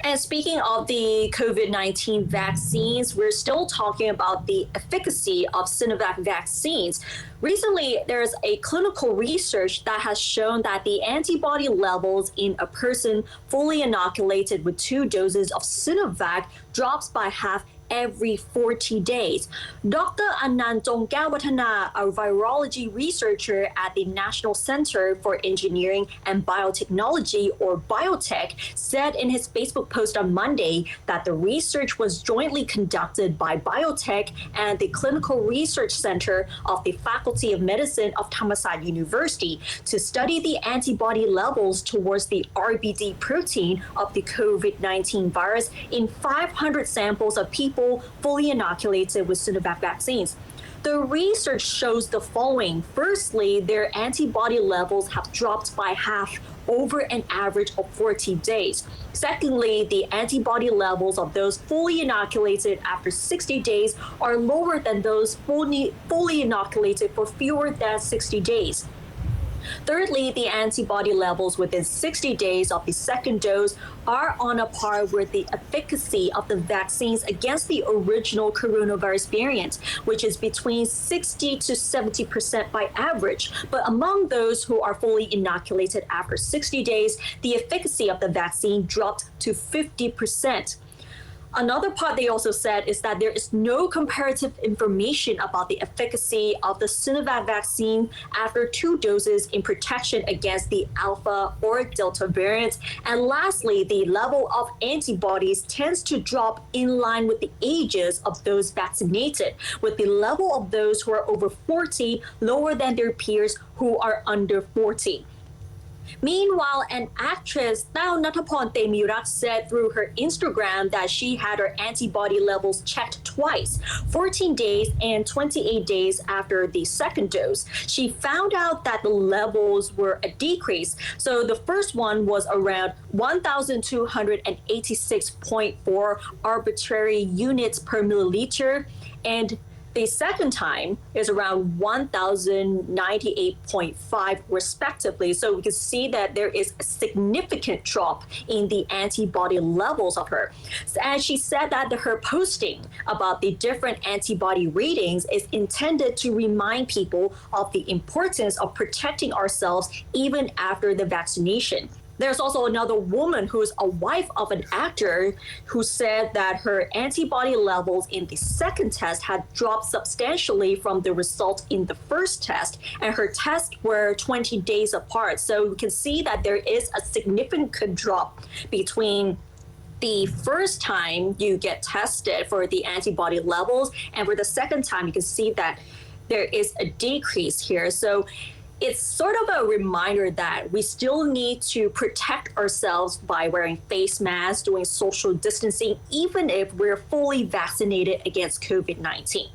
And speaking of the COVID-19 vaccines, we're still talking about the efficacy of Sinovac vaccines. Recently, there's a clinical research that has shown that the antibody levels in a person fully inoculated with 2 doses of Sinovac drops by half every 40 days. Dr. Anand Tongkawathana, a virology researcher at the National Center for Engineering and Biotechnology, or biotech, said in his Facebook post on Monday that the research was jointly conducted by biotech and the Clinical Research Center of the Faculty of Medicine of Thammasat University to study the antibody levels towards the RBD protein of the COVID-19 virus in 500 samples of people fully inoculated with Sinovac vaccines. The research shows the following. Firstly, their antibody levels have dropped by half over an average of 40 days. Secondly, the antibody levels of those fully inoculated after 60 days are lower than those fully inoculated for fewer than 60 days. Thirdly, the antibody levels within 60 days of the second dose are on a par with the efficacy of the vaccines against the original coronavirus variant, which is between 60 to 70% by average. But among those who are fully inoculated after 60 days, the efficacy of the vaccine dropped to 50%. Another part they also said is that there is no comparative information about the efficacy of the Sinovac vaccine after 2 doses in protection against the Alpha or Delta variants. And lastly, the level of antibodies tends to drop in line with the ages of those vaccinated, with the level of those who are over 40 lower than their peers who are under 40. Meanwhile, an actress, Tao Nattapon Temirak, said through her Instagram that she had her antibody levels checked twice, 14 days and 28 days after the second dose. She found out that the levels were a decrease. So the first one was around 1,286.4 arbitrary units per milliliter, and the second time is around 1,098.5 respectively. So we can see that there is a significant drop in the antibody levels of her. And she said that her posting about the different antibody readings is intended to remind people of the importance of protecting ourselves even after the vaccination. There's also another woman who's a wife of an actor who said that her antibody levels in the second test had dropped substantially from the result in the first test, and her tests were 20 days apart. So we can see that there is a significant drop between the first time you get tested for the antibody levels, and for the second time, you can see that there is a decrease here. So it's sort of a reminder that we still need to protect ourselves by wearing face masks, doing social distancing, even if we're fully vaccinated against COVID-19.